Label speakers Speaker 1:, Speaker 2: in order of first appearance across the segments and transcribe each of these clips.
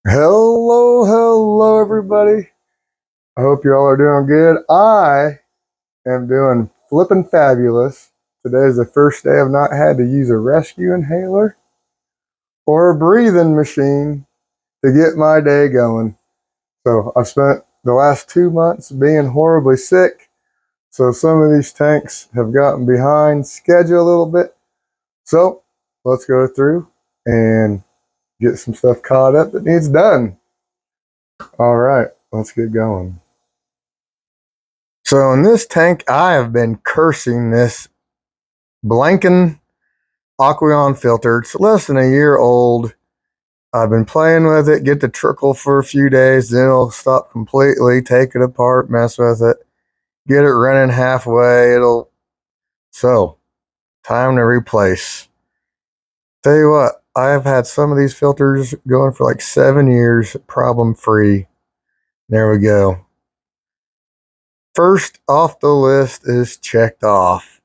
Speaker 1: Hello, everybody. I hope you all are doing good. I am doing flippin' fabulous. Today is the first day I've not had to use a rescue inhaler or a breathing machine to get my day going. So I've spent the last 2 months being horribly sick. So some of these tanks have gotten behind schedule a little bit. So let's go through and get some stuff caught up that needs done. All right, let's get going. So in this tank, I have been cursing this Blanken Aqueon filter. It's less than a year old. I've been playing with it, get the trickle for a few days, then it'll stop completely, take it apart, mess with it, get it running halfway. So, time to replace. Tell you what, I have had some of these filters going for like 7 years, problem free. There we go. First off the list is checked off.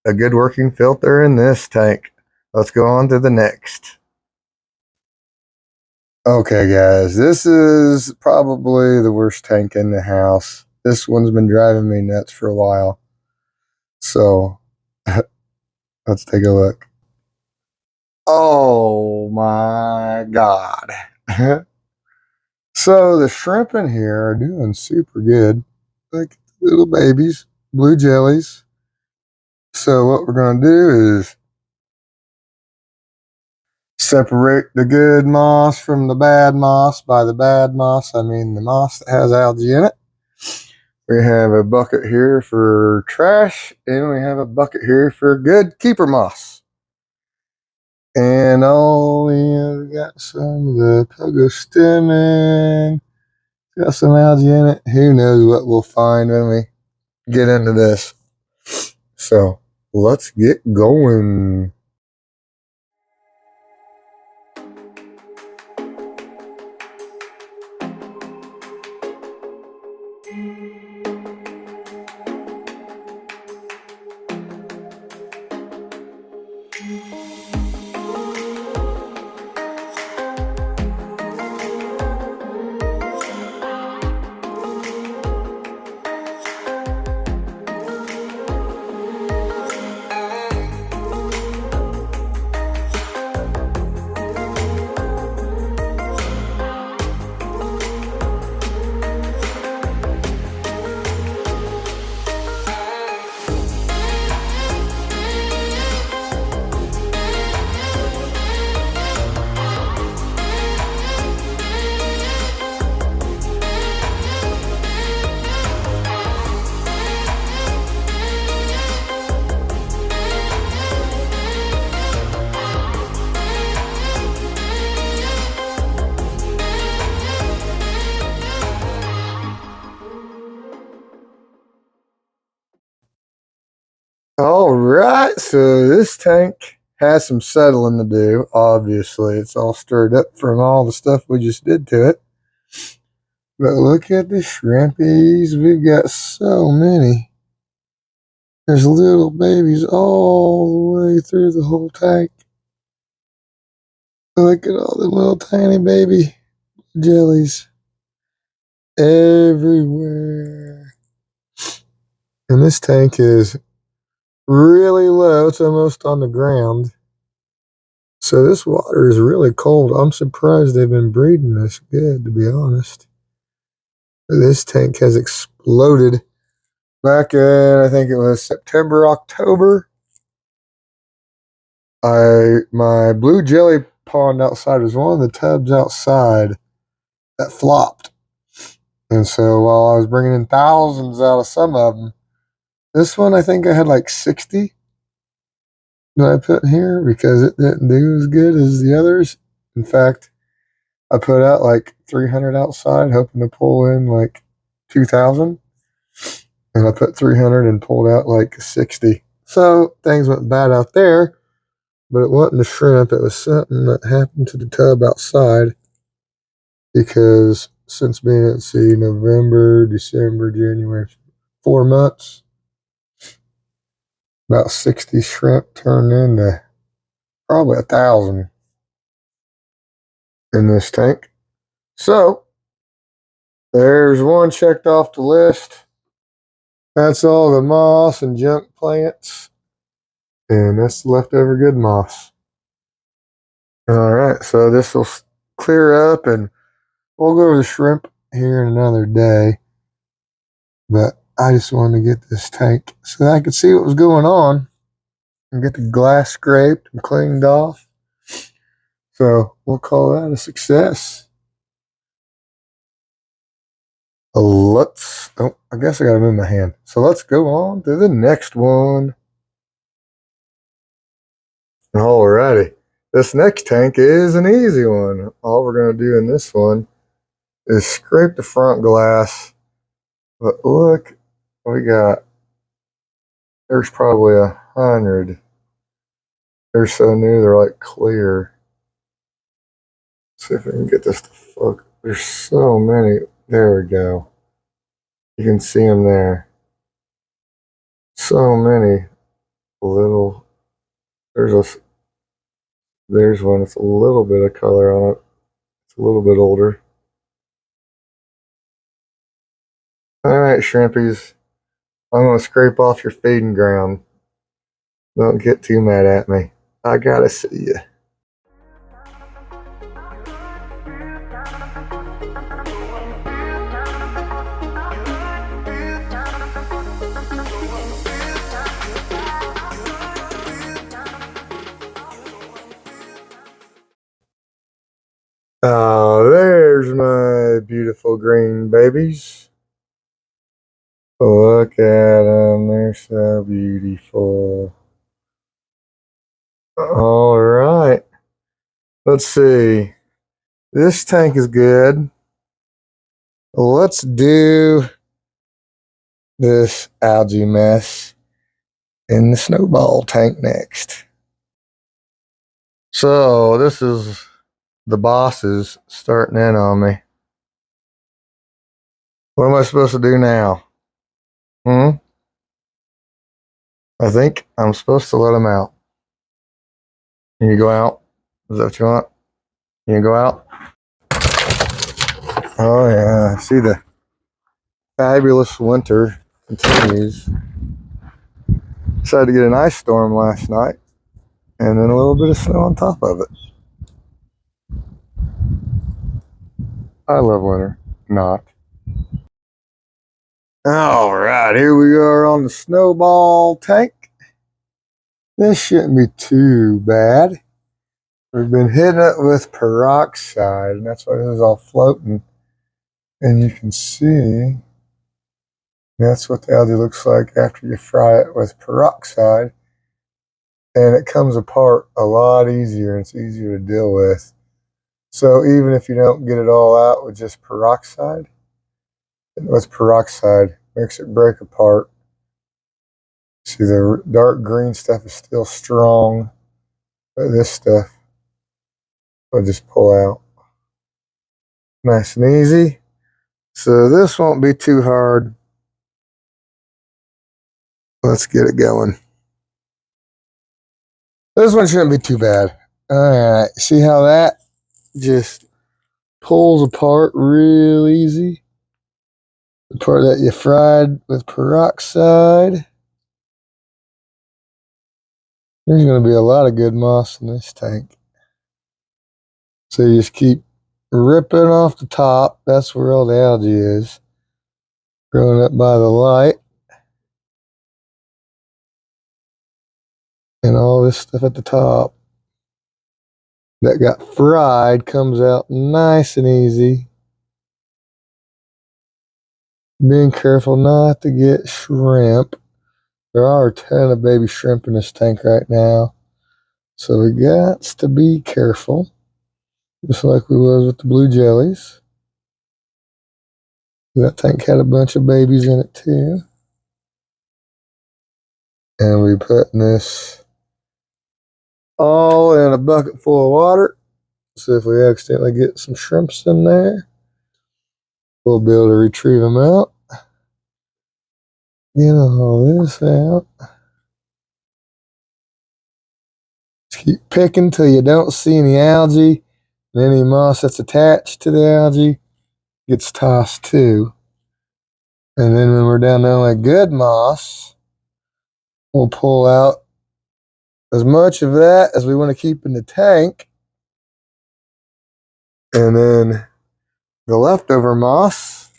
Speaker 1: A good working filter in this tank. Let's go on to the next. Okay, guys, this is probably the worst tank in the house. This one's been driving me nuts for a while. So, let's take a look. Oh my God. So, the shrimp in here are doing super good. Like little babies, blue jellies. So, what we're going to do is separate the good moss from the bad moss. By the bad moss, I mean the moss that has algae in it. We have a bucket here for trash, and we have a bucket here for good keeper moss. And we got some of the pogostemon. Got some algae in it. Who knows what we'll find when we get into this. So let's get going. All right, so this tank has some settling to do. Obviously, it's all stirred up from all the stuff we just did to it. But look at the shrimpies. We've got so many. There's little babies all the way through the whole tank. Look at all the little tiny baby jellies everywhere. And this tank is really low. It's almost on the ground. So this water is really cold. I'm surprised they've been breeding this good, to be honest. This tank has exploded back in, I think it was September, October. My blue jelly pond outside was one of the tubs outside that flopped. And so while I was bringing in thousands out of some of them, this one I think I had like 60 that I put in here because it didn't do as good as the others. In fact, I put out like 300 outside, hoping to pull in like 2,000. And I put 300 and pulled out like 60. So things went bad out there, but it wasn't the shrimp. It was something that happened to the tub outside because since being at sea, November, December, January, 4 months, about 60 shrimp turned into probably 1,000 in this tank. So there's one checked off the list. That's all the moss and junk plants. And that's the leftover good moss. All right, so this will clear up and we'll go over the shrimp here in another day. But I just wanted to get this tank so that I could see what was going on and get the glass scraped and cleaned off. So we'll call that a success. I guess I gotta move my hand. So let's go on to the next one. Alrighty. This next tank is an easy one. All we're gonna do in this one is scrape the front glass. But look, there's probably 100. They're so new, they're like clear. Let's see if I can get this to focus. There's so many. There we go. You can see them there. So many little. There's one. It's a little bit of color on it. It's a little bit older. All right, shrimpies. I'm gonna scrape off your feeding ground. Don't get too mad at me. I gotta see you. Oh, there's my beautiful green babies. Look at them. They're so beautiful. All right. Let's see. This tank is good. Let's do this algae mess in the snowball tank next. So this is the bosses starting in on me. What am I supposed to do now? I think I'm supposed to let them out. Can you go out? Is that what you want? Can you go out? Oh yeah, I see the fabulous winter continues. Decided to get an ice storm last night and then a little bit of snow on top of it. I love winter. Not. All right, here we are on the snowball tank. This shouldn't be too bad. We've been hitting it with peroxide, and that's why this is all floating. And you can see that's what the algae looks like after you fry it with peroxide. And it comes apart a lot easier, and it's easier to deal with. So even if you don't get it all out with just peroxide, makes it break apart. See, the dark green stuff is still strong, but this stuff will just pull out. Nice and easy. So this won't be too hard. Let's get it going. This one shouldn't be too bad. All right, see how that just pulls apart real easy? The part that you fried with peroxide. There's going to be a lot of good moss in this tank. So you just keep ripping off the top. That's where all the algae is. Growing up by the light. And all this stuff at the top that got fried comes out nice and easy. Being careful not to get shrimp. There are a ton of baby shrimp in this tank right now. So we got to be careful. Just like we was with the blue jellies. That tank had a bunch of babies in it too. And we put this all in a bucket full of water. So if we accidentally get some shrimps in there, we'll be able to retrieve them out. Get all this out. Just keep picking till you don't see any algae. Any moss that's attached to the algae gets tossed too. And then when we're down to only good moss, we'll pull out as much of that as we want to keep in the tank. And then the leftover moss,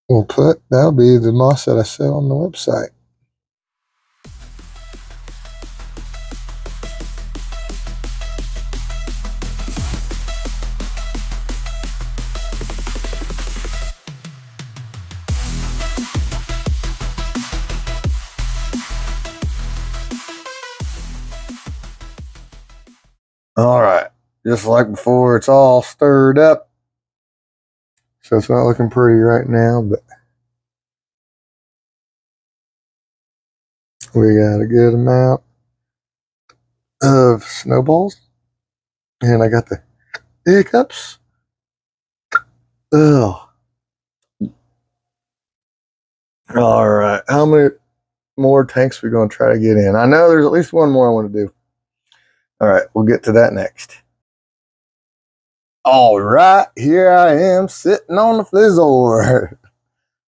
Speaker 1: that'll be the moss that I sell on the website. All right, just like before, it's all stirred up. So it's not looking pretty right now, but we got a good amount of snowballs. And I got the hiccups. Ugh. All right, how many more tanks we going to try to get in? I know there's at least one more I want to do. All right, we'll get to that next. All right, here I am sitting on the floor.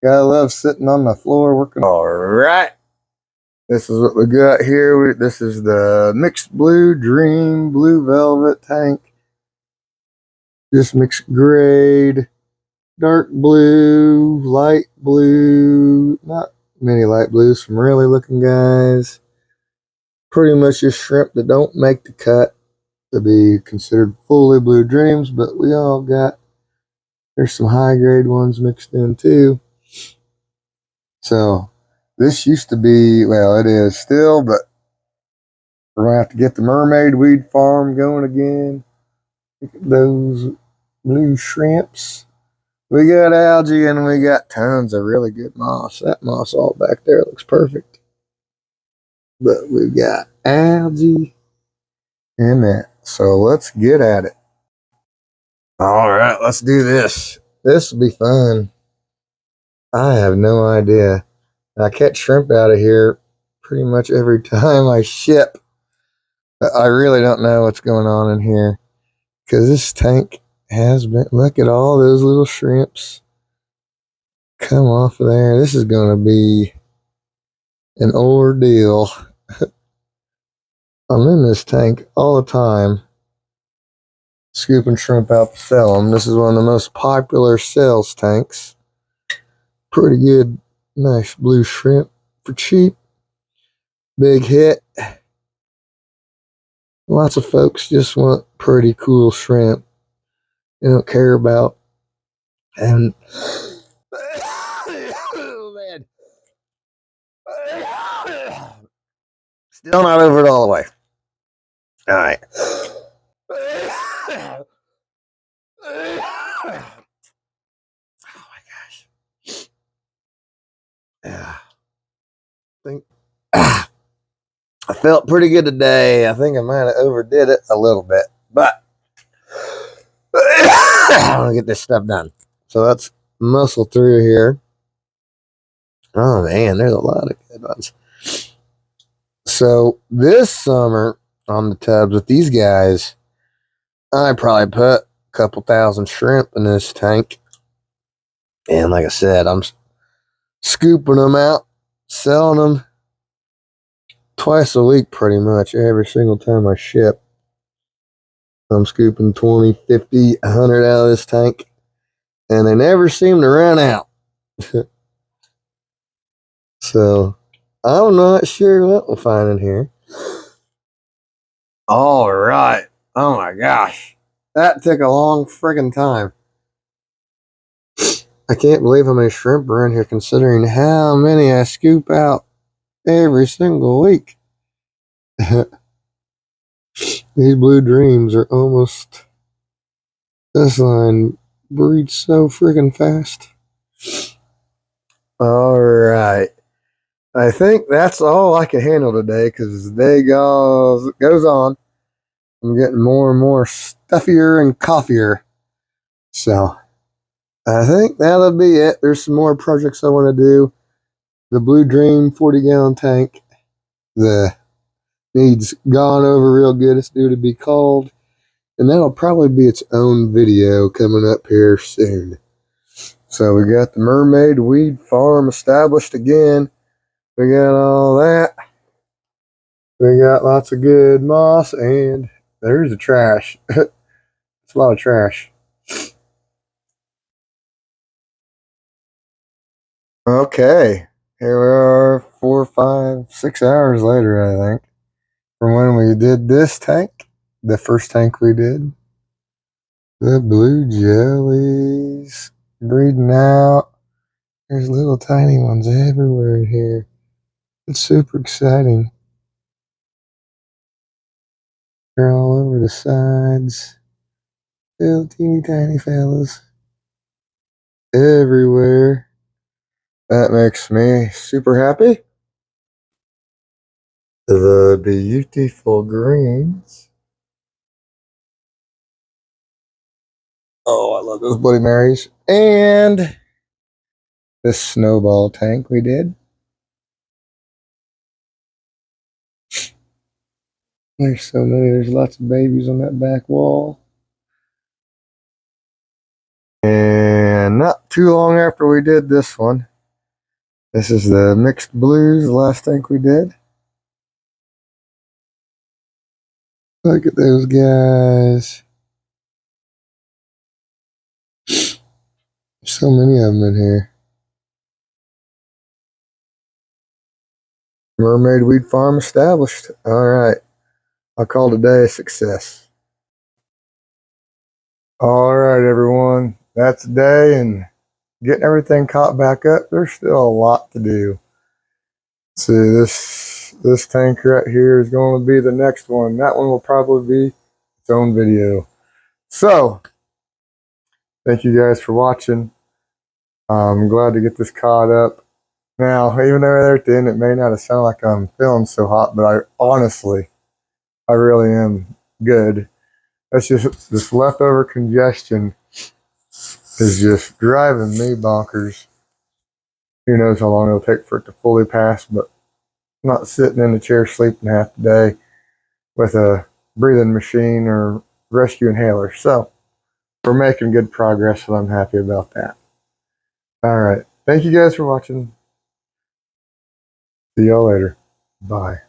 Speaker 1: Gotta love sitting on the floor working. All right, this is what we got here. This is the mixed blue dream blue velvet tank. Just mixed grade, dark blue, light blue, not many light blues, some really looking guys. Pretty much just shrimp that don't make the cut to be considered fully blue dreams, but we all got, there's some high grade ones mixed in too. So this used to be, well, it is still, but we're going to have to get the mermaid weed farm going again. Look at those blue shrimps. We got algae and we got tons of really good moss. That moss all back there looks perfect. But we got algae in that. So let's get at it. All right, let's do this. This will be fun. I have no idea. I catch shrimp out of here pretty much every time I ship. I really don't know what's going on in here because this tank has been. Look at all those little shrimps come off of there. This is going to be an ordeal. I'm in this tank all the time, scooping shrimp out to sell them. This is one of the most popular sales tanks. Pretty good, nice blue shrimp for cheap. Big hit. Lots of folks just want pretty cool shrimp. They don't care about and oh man, still not over it all the way. All right. Oh my gosh. Yeah. I felt pretty good today. I think I might have overdid it a little bit, but I want to get this stuff done. So let's muscle through here. Oh man, there's a lot of good ones. So this summer on the tubs with these guys, I probably put a couple thousand shrimp in this tank. And like I said, I'm scooping them out, selling them twice a week pretty much every single time I ship. I'm scooping 20, 50, 100 out of this tank, and they never seem to run out. So I'm not sure what we'll find in here. All right. Oh my gosh. That took a long friggin' time. I can't believe how many shrimp are in here considering how many I scoop out every single week. These blue dreams are almost, this line breeds so friggin' fast. All right. I think that's all I can handle today because as the day goes on, I'm getting more and more stuffier and couffier. So I think that'll be it. There's some more projects I want to do. The Blue Dream 40-gallon tank. The needs gone over real good. It's due to be called. And that'll probably be its own video coming up here soon. So we got the mermaid weed farm established again. We got all that. We got lots of good moss, and there's the trash. It's a lot of trash. Okay, here we are 4, 5, 6 hours later, I think, from when we did this tank, the first tank we did. The blue jellies breeding out. There's little tiny ones everywhere in here. It's super exciting. They're all over the sides. Little teeny tiny fellas. Everywhere. That makes me super happy. The beautiful greens. Oh, I love those Bloody Marys. And this snowball tank we did. There's so many. There's lots of babies on that back wall. And not too long after we did this one, this is the mixed blues, the last tank we did. Look at those guys. So many of them in here. Mermaid weed farm established. All right. I'll call today a success. All right, everyone. That's the day, and getting everything caught back up. There's still a lot to do. See, this tank right here is going to be the next one. That one will probably be its own video. So, thank you guys for watching. I'm glad to get this caught up. Now, even though there at the end it may not have sounded like I'm feeling so hot, but I really am good. That's just this leftover congestion is just driving me bonkers. Who knows how long it'll take for it to fully pass, but I'm not sitting in the chair sleeping half the day with a breathing machine or rescue inhaler. So we're making good progress, and I'm happy about that. All right. Thank you guys for watching. See y'all later. Bye.